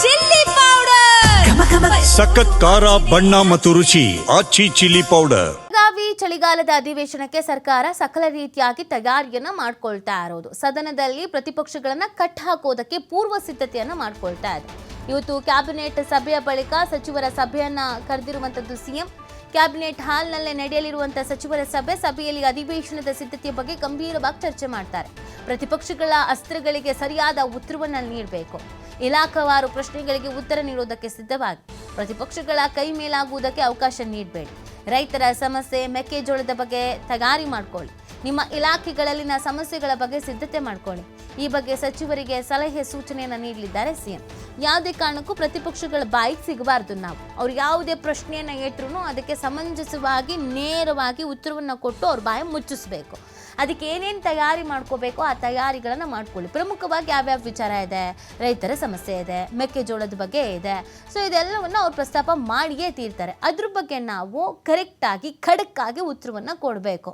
Chilli powder ಸಖತ್ ಖಾರ ಬಣ್ಣ ಮತ್ತು ರುಚಿ ಆಚಿ ಚಿಲ್ಲಿ ಪೌಡರ್. ಬೆಳಗಾವಿ ಚಳಿಗಾಲದ ಅಧಿವೇಶನಕ್ಕೆ ಸರ್ಕಾರ ಸಕಲ ರೀತಿಯಾಗಿ ತಯಾರಿಯನ್ನ ಮಾಡ್ಕೊಳ್ತಾ ಇರೋದು. ಸದನದಲ್ಲಿ ಪ್ರತಿಪಕ್ಷಗಳನ್ನ ಕಟ್ ಹಾಕೋದಕ್ಕೆ ಪೂರ್ವ ಸಿದ್ಧತೆಯನ್ನ ಮಾಡ್ಕೊಳ್ತಾ ಇದೆ. ಇವತ್ತು ಕ್ಯಾಬಿನೆಟ್ ಸಭೆಯ ಬಳಿಕ ಸಚಿವರ ಸಭೆಯನ್ನ ಕರೆದಿರುವಂತದ್ದು ಸಿಎಂ. ಕ್ಯಾಬಿನೆಟ್ ಹಾಲ್ನಲ್ಲೇ ನಡೆಯಲಿರುವಂತಹ ಸಚಿವರ ಸಭೆಯಲ್ಲಿ ಅಧಿವೇಶನದ ಸಿದ್ಧತೆಯ ಬಗ್ಗೆ ಗಂಭೀರವಾಗಿ ಚರ್ಚೆ ಮಾಡ್ತಾರೆ. ಪ್ರತಿಪಕ್ಷಗಳ ಅಸ್ತ್ರಗಳಿಗೆ ಸರಿಯಾದ ಉತ್ತರವನ್ನ ನೀಡಬೇಕು. ಇಲಾಖಾವಾರು ಪ್ರಶ್ನೆಗಳಿಗೆ ಉತ್ತರ ನೀಡೋದಕ್ಕೆ ಸಿದ್ಧವಾಗಿ ಪ್ರತಿಪಕ್ಷಗಳ ಕೈ ಮೇಲಾಗುವುದಕ್ಕೆ ಅವಕಾಶ ನೀಡಬೇಡಿ. ರೈತರ ಸಮಸ್ಯೆ, ಮೆಕ್ಕೆಜೋಳದ ಬಗ್ಗೆ ತಯಾರಿ ಮಾಡ್ಕೊಳ್ಳಿ. ನಿಮ್ಮ ಇಲಾಖೆಗಳಲ್ಲಿನ ಸಮಸ್ಯೆಗಳ ಬಗ್ಗೆ ಸಿದ್ಧತೆ ಮಾಡ್ಕೊಳ್ಳಿ. ಈ ಬಗ್ಗೆ ಸಚಿವರಿಗೆ ಸಲಹೆ ಸೂಚನೆಯನ್ನು ನೀಡಲಿದ್ದಾರೆ ಸಿಎಂ. ಯಾವುದೇ ಕಾರಣಕ್ಕೂ ಪ್ರತಿಪಕ್ಷಗಳ ಬಾಯಿಗೆ ಸಿಗಬಾರ್ದು. ಅವ್ರು ಯಾವುದೇ ಪ್ರಶ್ನೆಯನ್ನ ಇಟ್ಟರು ಅದಕ್ಕೆ ಸಮಂಜಸವಾಗಿ ನೇರವಾಗಿ ಉತ್ತರವನ್ನು ಕೊಟ್ಟು ಅವ್ರ ಬಾಯಿ ಮುಚ್ಚಿಸ್ಬೇಕು. ಅದಕ್ಕೆ ಏನೇನು ತಯಾರಿ ಮಾಡ್ಕೋಬೇಕು ಆ ತಯಾರಿಗಳನ್ನು ಮಾಡ್ಕೊಳ್ಳಿ. ಪ್ರಮುಖವಾಗಿ ಯಾವ್ಯಾವ ವಿಚಾರ ಇದೆ, ರೈತರ ಸಮಸ್ಯೆ ಇದೆ, ಮೆಕ್ಕೆಜೋಳದ ಬಗ್ಗೆ ಇದೆ. ಸೊ ಇದೆಲ್ಲವನ್ನು ಅವ್ರು ಪ್ರಸ್ತಾಪ ಮಾಡಿಯೇ ತೀರ್ತಾರೆ. ಅದ್ರ ಬಗ್ಗೆ ನಾವು ಕರೆಕ್ಟಾಗಿ ಖಡಕ್ಕಾಗಿ ಉತ್ತರವನ್ನು ಕೊಡಬೇಕು.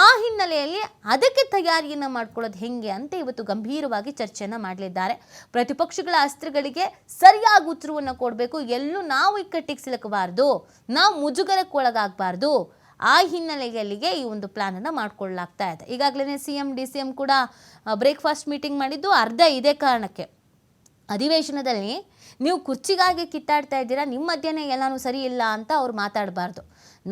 ಆ ಹಿನ್ನೆಲೆಯಲ್ಲಿ ಅದಕ್ಕೆ ತಯಾರಿಯನ್ನು ಮಾಡ್ಕೊಳ್ಳೋದು ಹೆಂಗೆ ಅಂತ ಇವತ್ತು ಗಂಭೀರವಾಗಿ ಚರ್ಚೆಯನ್ನು ಮಾಡಲಿದ್ದಾರೆ. ಪ್ರತಿಪಕ್ಷಗಳ ಅಸ್ತ್ರಗಳಿಗೆ ಸರಿಯಾಗಿ ಉತ್ತರವನ್ನು ಕೊಡಬೇಕು. ಎಲ್ಲೂ ನಾವು ಇಕ್ಕಟ್ಟಿಗೆ ಸಿಲುಕಬಾರ್ದು, ನಾವು ಮುಜುಗರಕ್ಕೆ ಒಳಗಾಗಬಾರ್ದು. ಆ ಹಿನ್ನೆಲೆಯಲ್ಲಿಗೆ ಈ ಒಂದು ಪ್ಲಾನ್ ಅನ್ನು ಮಾಡ್ಕೊಳ್ಳಲಾಗ್ತಾ ಇದೆ. ಈಗಾಗಲೇ ಸಿಎಂ DCM ಕೂಡ ಬ್ರೇಕ್ಫಾಸ್ಟ್ ಮೀಟಿಂಗ್ ಮಾಡಿದ್ದು ಅರ್ಧ ಇದೇ ಕಾರಣಕ್ಕೆ. ಅಧಿವೇಶನದಲ್ಲಿ ನೀವು ಕುರ್ಚಿಗಾಗಿ ಕಿತ್ತಾಡ್ತಾ ಇದ್ದೀರಾ, ನಿಮ್ಮ ಮಧ್ಯೆ ಎಲ್ಲಾನು ಸರಿ ಇಲ್ಲ ಅಂತ ಅವ್ರು ಮಾತಾಡಬಾರ್ದು.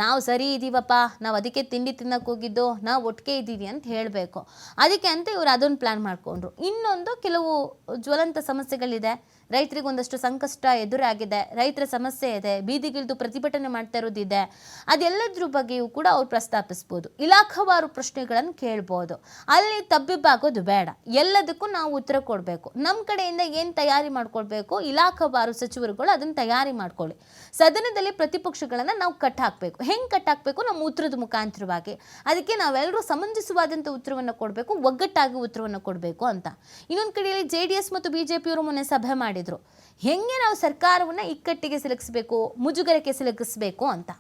ನಾವು ಸರಿ ಇದ್ದೀವಪ್ಪ, ನಾವು ಅದಕ್ಕೆ ತಿಂಡಿ ತಿನ್ನಕ್ಕೆ ಹೋಗಿದ್ದು, ನಾವು ಒಟ್ಟಿಗೆ ಇದ್ದೀವಿ ಅಂತ ಹೇಳಬೇಕು. ಅದಕ್ಕೆ ಅಂತ ಇವರು ಅದೊಂದು ಪ್ಲ್ಯಾನ್ ಮಾಡಿಕೊಂಡ್ರು. ಇನ್ನೊಂದು ಕೆಲವು ಜ್ವಲಂತ ಸಮಸ್ಯೆಗಳಿದೆ. ರೈತರಿಗೆ ಒಂದಷ್ಟು ಸಂಕಷ್ಟ ಎದುರಾಗಿದೆ, ರೈತರ ಸಮಸ್ಯೆ ಇದೆ, ಬೀದಿಗಿಳಿದು ಪ್ರತಿಭಟನೆ ಮಾಡ್ತಾ ಇರೋದಿದೆ. ಅದೆಲ್ಲದ್ರ ಬಗ್ಗೆಯೂ ಕೂಡ ಅವ್ರು ಪ್ರಸ್ತಾಪಿಸ್ಬೋದು. ಇಲಾಖಾವಾರು ಪ್ರಶ್ನೆಗಳನ್ನು ಕೇಳ್ಬೋದು. ಅಲ್ಲಿ ತಬ್ಬಿಬ್ಬಾಗೋದು ಬೇಡ. ಎಲ್ಲದಕ್ಕೂ ನಾವು ಉತ್ತರ ಕೊಡಬೇಕು. ನಮ್ಮ ಕಡೆಯಿಂದ ಏನು ತಯಾರಿ ಮಾಡ್ಕೊಳ್ಬೇಕು, ಇಲಾಖಾವಾರು ಸಚಿವರುಗಳು ಅದನ್ನು ತಯಾರಿ ಮಾಡ್ಕೊಳ್ಳಿ. ಸದನದಲ್ಲಿ ಪ್ರತಿಪಕ್ಷಗಳನ್ನು ನಾವು ಕಟ್ ಹಾಕಬೇಕು. ಹೆಂಗೆ ಕಟ್ ಹಾಕಬೇಕು? ನಮ್ಮ ಉತ್ತರದ ಮುಖಾಂತರವಾಗಿ. ಅದಕ್ಕೆ ನಾವೆಲ್ಲರೂ ಸಮಂಜಸವಾದಂಥ ಉತ್ತರವನ್ನು ಕೊಡಬೇಕು, ಒಗ್ಗಟ್ಟಾಗಿ ಉತ್ತರವನ್ನು ಕೊಡಬೇಕು ಅಂತ. ಇನ್ನೊಂದು ಕಡೆಯಲ್ಲಿ JDS ಮತ್ತು BJPಯವರು ಮೊನ್ನೆ ಸಭೆ ಮಾಡಿದರು. ಹೆಂಗೆ ನಾವು ಸರ್ಕಾರವನ್ನು ಇಕ್ಕಟ್ಟಿಗೆ ಸಿಲುಕಿಸಬೇಕು, ಮುಜುಗರಕ್ಕೆ ಸಿಲುಕಿಸಬೇಕು ಅಂತ.